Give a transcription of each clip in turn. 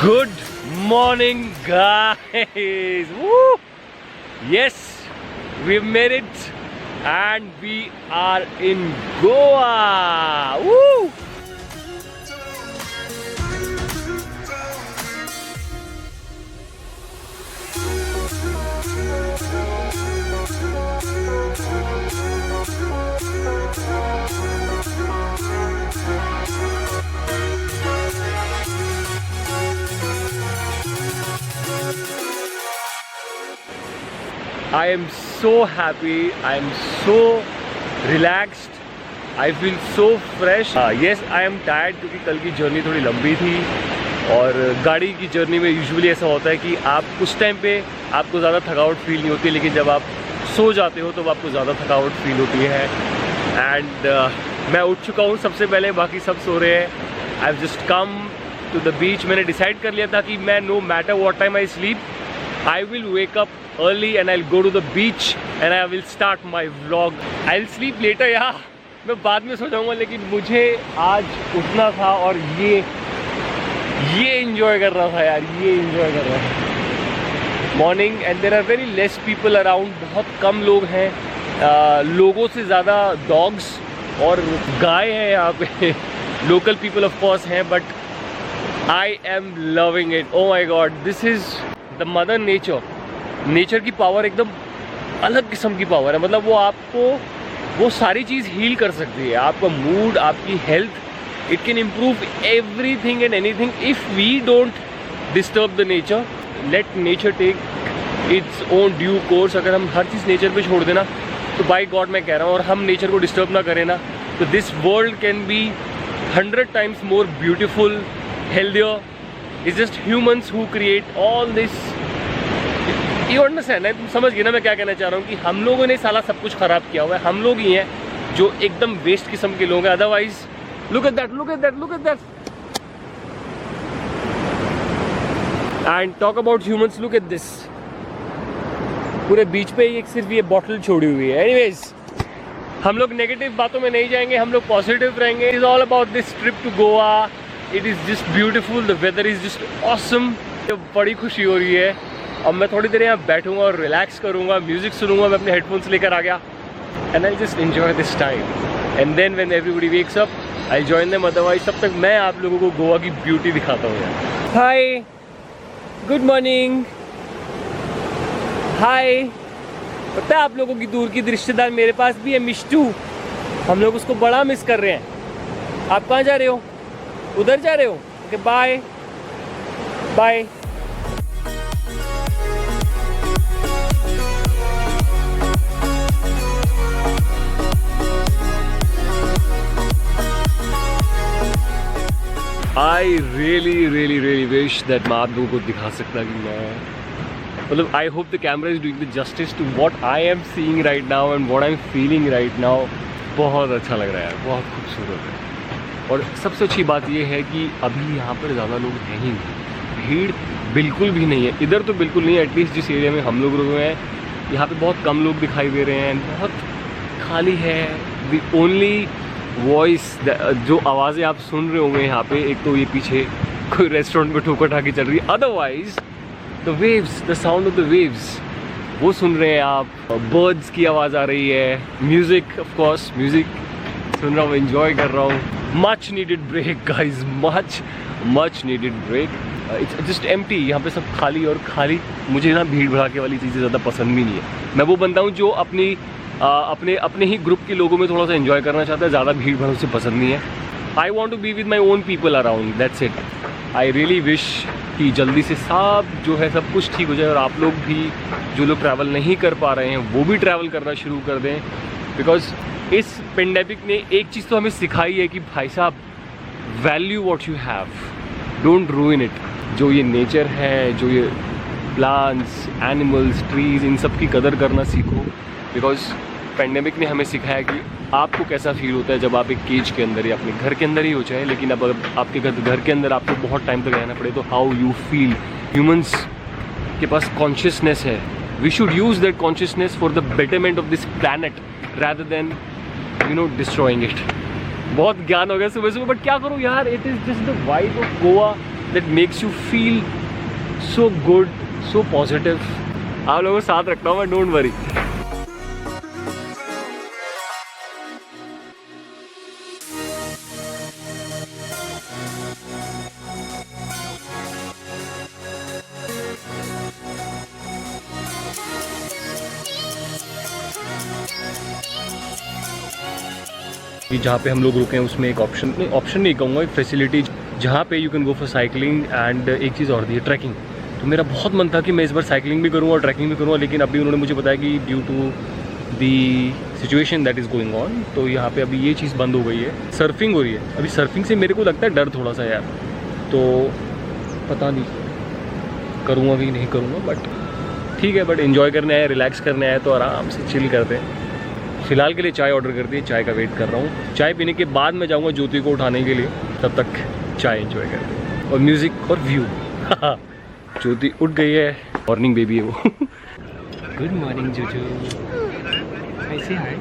Good morning, guys. Woo! Yes, we've made it, and we are in Goa. Woo! I am so happy, I am so relaxed, I feel so fresh. Yes, I am tired क्योंकि कल की journey थोड़ी लंबी थी और गाड़ी की journey में यूजुअली ऐसा होता है कि आप उस टाइम पे आपको ज़्यादा थकावट फील नहीं होती, लेकिन जब आप सो जाते हो तो आपको ज़्यादा थकावट फील होती है। एंड मैं उठ चुका हूँ सबसे पहले, बाकी सब सो रहे हैं। I have just come to the beach. मैंने डिसाइड कर लिया था कि मैं no matter what time I sleep, I will wake up early and I'll go to the beach and I will start my vlog. I'll sleep later यार, मैं बाद में सो जाऊँगा, लेकिन मुझे आज उठना था और ये enjoy कर रहा था यार, ये enjoy कर रहा था morning. And there are very less people around, बहुत कम लोग हैं, लोगों से ज़्यादा डॉग्स और गाय हैं यहाँ पे। लोकल पीपल ऑफ कोर्स हैं, but I am loving it. Oh my god, this is the mother nature की पावर एकदम अलग किस्म की पावर है। मतलब वो आपको वो सारी चीज़ हील कर सकती है, आपका मूड, आपकी health. It can improve everything and anything if we don't disturb the nature, let nature take its own due course. अगर हम हर चीज़ नेचर पे छोड़ देना तो बाय गॉड मैं कह रहा हूँ, और हम नेचर को डिस्टर्ब ना करें ना, तो this world can be 100 times more beautiful, healthier. It's just humans who create all this. You understand? तुम समझ गए ना मैं क्या कहना चाह रहा हूँ, कि हम लोगों ने साला सब कुछ खराब किया हुआ है। हम लोग ही हैं जो एकदम वेस्ट किस्म के लोग हैं। Otherwise look at that, look at that, look at that. And talk about humans, look at this. पूरे बीच पे एक सिर्फ ये बॉटल छोड़ी हुई है। Anyways, हम लोग नेगेटिव बातों में नहीं जाएंगे, हम लोग पॉजिटिव रहेंगे। It is all about this trip to Goa. It is just beautiful, the weather is just awesome. बड़ी खुशी हो रही है। अब मैं थोड़ी देर यहाँ बैठूंगा और रिलैक्स करूँगा, म्यूज़िक सुनूंगा। मैं अपने हेडफोन्स लेकर आ गया, and I just enjoy this time. And then when everybody wakes up I join them. Otherwise तब तक मैं आप लोगों को गोवा की ब्यूटी दिखाता हूँ यार। हाय, गुड मॉर्निंग। हाय, पता है आप लोगों की दूर की रिश्तेदार मेरे पास भी है, मिष्टू। हम लोग उसको बड़ा मिस कर रहे हैं। आप कहाँ जा रहे हो? उधर जा रहे हो? Okay, bye bye. I really wish that मैं आप लोगों को दिखा सकता कि मैं, मतलब I hope the camera is doing the justice to what I am seeing right now and what I am feeling right now. बहुत अच्छा लग रहा है, बहुत खूबसूरत है। और सबसे अच्छी बात यह है कि अभी यहाँ पर ज़्यादा लोग हैं ही नहीं, भीड़ बिल्कुल भी नहीं है। इधर तो बिल्कुल नहीं है, एटलीस्ट जिस एरिया में हम लोग रुके हैं यहाँ पे बहुत कम लोग दिखाई दे रहे हैं, बहुत खाली है। द ओनली वॉइस, जो आवाज़ें आप सुन रहे होंगे यहाँ पे, एक तो ये पीछे कोई रेस्टोरेंट में ठोकर ठाकी चल रही है, otherwise the waves, the sound of the waves वो सुन रहे हैं आप। बर्ड्स की आवाज़ आ रही है, म्यूज़िक, ऑफ कोर्स म्यूज़िक सुन रहा हूँ, एंजॉय कर रहा हूँ। Much needed break guys, much needed break. It's just empty, यहाँ पे सब खाली और खाली। मुझे ना भीड़ भड़ाके वाली चीज़ें ज़्यादा पसंद भी नहीं है। मैं वो बंदा हूँ जो अपने ही ग्रुप के लोगों में थोड़ा सा एंजॉय करना चाहता है, ज़्यादा भीड़ भड़ से पसंद नहीं है। I want to be with my own people around, that's it. I really wish कि जल्दी से सब सब कुछ ठीक हो जाए, और आप लोग भी जो लोग ट्रैवल नहीं कर पा रहे हैं वो भी ट्रैवल करना शुरू कर दें। बिकॉज इस पेंडेमिक ने एक चीज़ तो हमें सिखाई है कि भाई साहब, value what you have. Don't रूइन it. जो ये नेचर है, जो ये प्लांट्स, एनिमल्स, ट्रीज, इन सब की कदर करना सीखो। बिकॉज पेंडेमिक ने हमें सिखाया कि आपको कैसा फील होता है जब आप एक केज के अंदर या अपने घर के अंदर ही हो चाहे, लेकिन अब अगर आपके घर के अंदर आपको बहुत टाइम तक रहना पड़े तो हाउ यू फील। ह्यूमंस के पास कॉन्शियसनेस है, we should use that consciousness for the betterment of this planet rather than destroying it। बहुत ज्ञान हो गया सुबह सुबह, बट क्या करूँ यार, it is just the vibe of Goa that makes you feel so good, so positive. आप लोगों को साथ रखता हूँ मैं, डोंट वरी। जहाँ पे हम लोग रुके हैं उसमें एक ऑप्शन नहीं कहूँगा, एक फैसिलिटी जहाँ पे you can go for cycling and एक चीज़ और दी है, ट्रैकिंग। तो मेरा बहुत मन था कि मैं इस बार साइकिलिंग भी करूँ और ट्रैकिंग भी करूँ, लेकिन अभी उन्होंने मुझे बताया कि due to the situation that is going on, तो यहाँ पे अभी ये चीज़ बंद हो गई है। सर्फिंग हो रही है अभी, सर्फिंग से मेरे को लगता है डर थोड़ा सा यार, तो पता नहीं करूँगा कि नहीं करूँगा, बट ठीक है। बट इन्जॉय करने आए, रिलैक्स करने आए तो आराम से चिल करते हैं। फ़िलहाल के लिए चाय ऑर्डर कर दी, चाय का वेट कर रहा हूँ। चाय पीने के बाद मैं जाऊँगा ज्योति को उठाने के लिए, तब तक चाय एंजॉय करते हैं और म्यूज़िक और व्यू। ज्योति उठ गई है, मॉर्निंग बेबी है वो। गुड मॉर्निंग जोजो, कैसे हैं?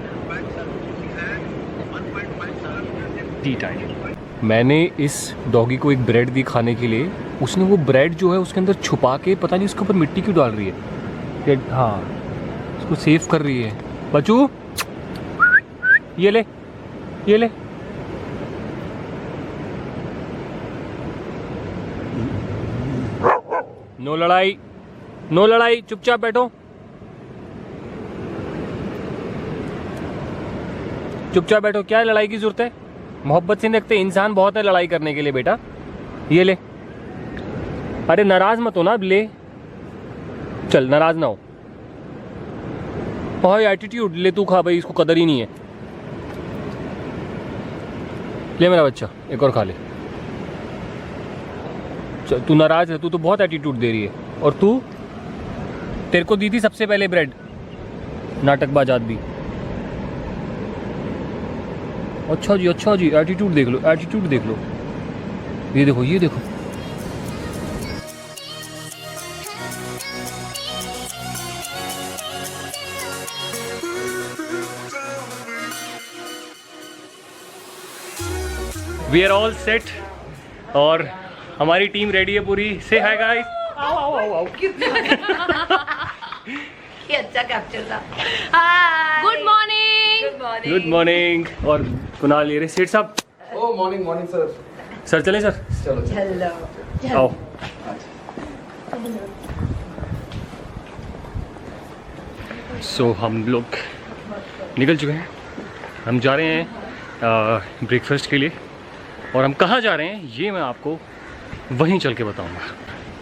T time. मैंने इस डॉगी को एक ब्रेड दी खाने के लिए, उसने वो ब्रेड जो है उसके अंदर छुपा के पता नहीं उसके ऊपर मिट्टी क्यों डाल रही है। हाँ, उसको सेव कर रही है। बच्चू ये ले, ये ले। नो लड़ाई, नो लड़ाई, चुपचाप बैठो, चुपचाप बैठो। क्या लड़ाई की जरूरत है? मोहब्बत से रखते इंसान बहुत है लड़ाई करने के लिए बेटा। ये ले, अरे नाराज मत हो ना, अब ले चल, नाराज ना हो। भाई एटीट्यूड, ले तू खा भाई, इसको कदर ही नहीं है। ले मेरा बच्चा, एक और खा ले। तू नाराज है, तू तो बहुत एटीट्यूड दे रही है। और तू, तेरे को दी थी सबसे पहले ब्रेड, नाटकबाज आदमी। अच्छा जी, एटीट्यूड देख लो, एटीट्यूड देख लो। ये देखो, ये देखो। वी आर ऑल सेट और हमारी टीम रेडी है पूरी। से हाय गाइस। आओ। ये अच्छा कैप्चर था। हाय, गुड मॉर्निंग। Good morning. और कुणाल, ये रहे सेठ साहब। ओ मॉर्निंग सर। सर चले सर, चलो आओ। सो हम लोग निकल चुके हैं, हम जा रहे हैं ब्रेकफास्ट के लिए। और हम कहाँ जा रहे हैं ये मैं आपको वहीं चल के बताऊंगा।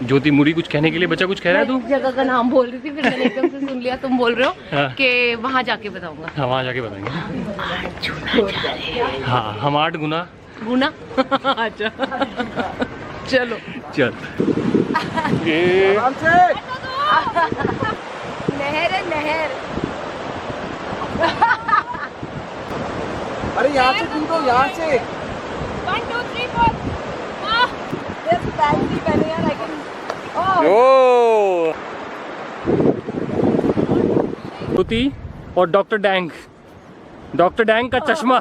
ज्योति मुड़ी कुछ कहने के लिए, बच्चा कुछ कह रहा है तू? जगह का नाम बोल रही थी, फिर मैंने एकदम से सुन लिया तुम बोल रहे हो हाँ। कि वहाँ जाके बताऊंगा। हाँ, वहाँ जाके बताएंगे। हाँ, हम 8 गुना गुना। अच्छा चलो चल। नहर है, नहर। अरे यहाँ से कूदो, यहाँ से। 1 2 3 4। This fancy पहने यार, I can। ओ ज्योति और डॉक्टर डैंग का चश्मा।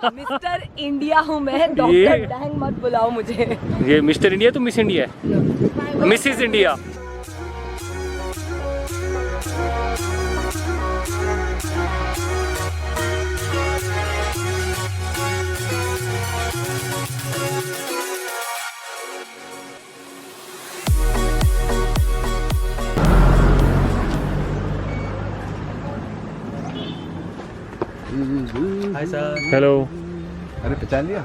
मिस्टर इंडिया हूँ मैं, डॉक्टर डैंग मत बुलाओ मुझे। ये मिस्टर इंडिया तो मिस इंडिया है, Mrs India. Hi sir. Hello. अरे पहचान लिया?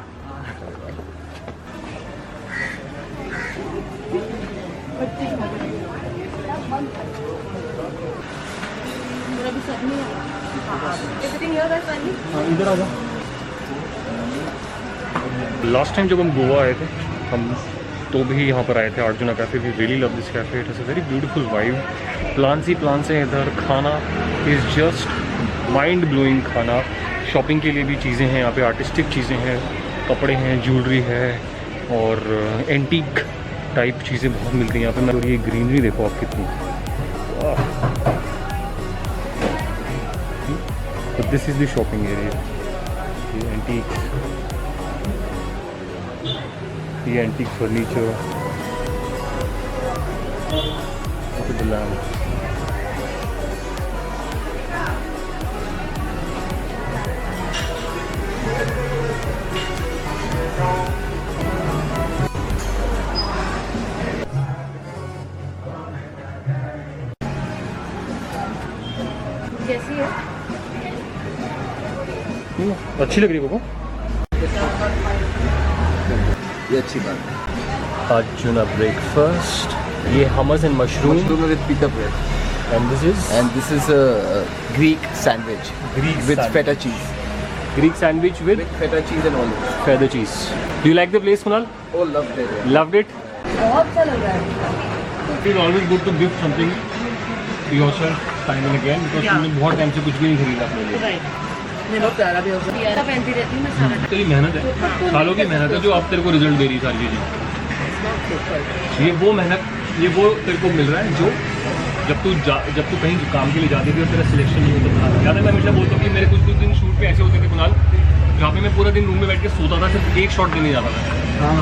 इधर आ जाओ। लास्ट टाइम जब हम गोवा आए थे, हम तो भी यहाँ पर आए थे Arjuna cafe. We really love this cafe, it is a very beautiful vibe. Plans ही प्लान्स हैं इधर, खाना इज़ जस्ट माइंड ब्लोइंग खाना। शॉपिंग के लिए भी चीज़ें हैं यहाँ पे, आर्टिस्टिक चीज़ें हैं, कपड़े हैं, ज्वेलरी है और एंटीक टाइप चीज़ें बहुत मिलती हैं यहाँ पे। और ये ग्रीनरी देखो आप कितनी, तो this is the shopping area. ये एंटीक फर्नीचर, the lamp. कैसी है? अच्छी लग रही है बाबू, ये अच्छी बात है। अर्जुना ब्रेकफास्ट, ये hummus and mushroom with pita bread. and this is a Greek sandwich Greek with sandwich. feta cheese. Greek sandwich with Feta cheese and olives. feather cheese. Do you like the place, Kunal? Oh, loved it. Loved it? बहुत अच्छा लग रहा है। It is always good to gift something to yourself time and again because तुमने बहुत time से कुछ भी नहीं खरीदा अपने लिए। बहुत प्यारा भी होता है। ऐसा पहनती रहती हूँ मैं सारा। तेरी मेहनत है, सालों की मेहनत है जो अब तेरे को रिजल्ट दे रही है सारी चीज़ें। ये वो मेहनत, ये वो तेरे को मिल रहा है जो जब तू कहीं काम के लिए जाती थी और तेरा सिलेक्शन नहीं होता था। याद है मैं हमेशा बोलता हूँ कि मेरे कुछ दिन शूट पे ऐसे होते थे कुणाल, जहाँ पे मैं पूरा दिन रूम में बैठ के सोता था, सिर्फ एक शॉट देने जाता था।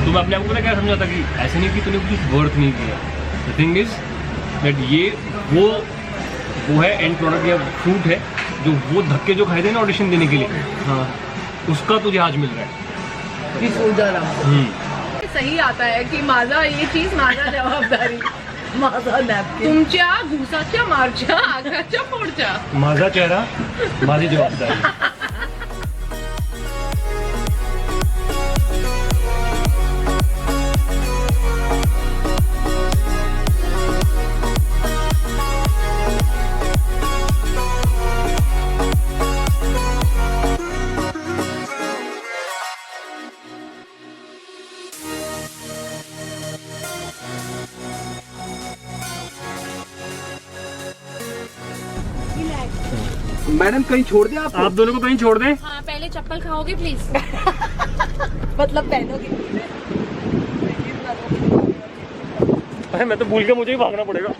तो मैं अपने आप को पता क्या समझाता कि ऐसे नहीं कि तूने कुछ वर्थ नहीं किया। द थिंग इज दैट ये वो है एंड प्रोडक्ट या फ्रूट है जो वो धक्के जो खाए थे ना ऑडिशन देने के लिए, हाँ, उसका तुझे आज मिल रहा है। सही आता है की माझा ये चीज माझा जबाबदारी माझा नॅपकिन तुमच्या घुसाच्या मारच्या आगाच्या पोटच्या माझा चेहरा माझी जबाबदारी। मैडम कहीं छोड़ दिया आपको? आप दोनों को कहीं छोड़ दें? हाँ, पहले चप्पल खाओगे प्लीज। मतलब पहनोगे? अरे मैं तो भूल के मुझे ही भागना पड़ेगा।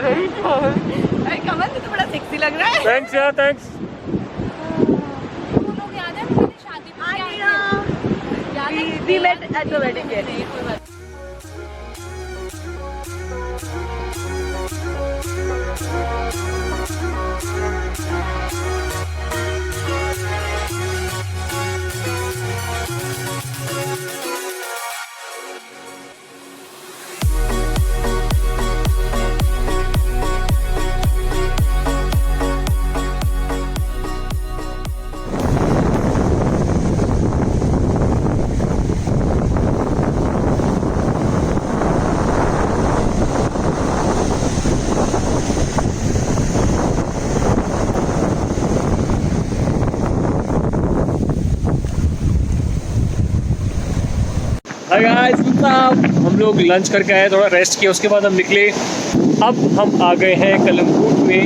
अरे कमल तू तो बड़ा सेक्सी लग रहा है। थैंक्स यार, थैंक्स। वो लोग याद है मेरी शादी में क्या याद है? We met at the wedding day. Hi guys, हम लोग लंच करके आए, थोड़ा रेस्ट किया, उसके बाद हम निकले। अब हम आ गए हैं कलमकुट में,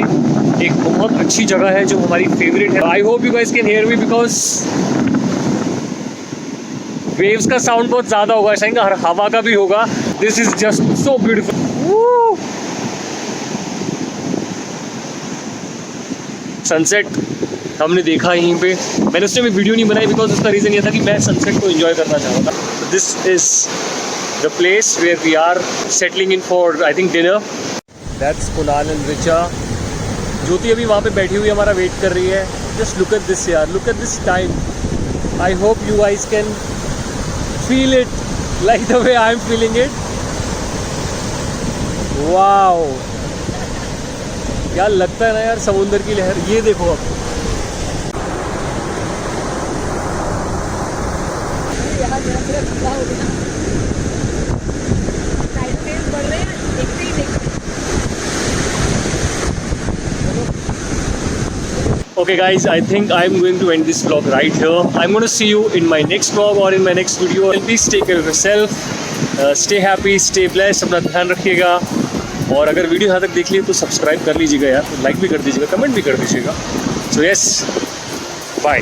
एक बहुत अच्छी जगह है जो हमारी फेवरेट है। I hope you guys can hear me because waves का साउंड बहुत ज़्यादा होगा, शायद हवा का भी होगा। This is just so beautiful. Sunset हमने देखा यहीं पे। मैंने उसने वीडियो नहीं बनाई बिकॉज उसका रीज़न ये था कि मैं सनसेट को एंजॉय करना चाहता था। This is the place where we are settling in for I think dinner. That's Kunal and Richa. Jyoti अभी वहाँ पे बैठी हुई हमारा वेट कर रही है। जस्ट लुक एट दिस यार, look at this time. I hope you guys can feel it like the way I am feeling it. Wow, क्या लगता है ना यार समुंदर की लहर। ये देखो अब यहाँ मेरा पूरा खतरा हो गया। साइड फेस बढ़ रहे हैं, देखते ही देखते। Okay guys, I think I'm going to end this vlog right here. I'm going to see you in my next vlog or in my next video. Please take care of yourself. Stay happy, stay blessed. अपना ध्यान रखिएगा। और अगर video यहाँ तक देख लिए तो सब्सक्राइब कर लीजिएगा यार, लाइक भी कर दीजिएगा, कमेंट भी कर दीजिएगा। So yes, bye.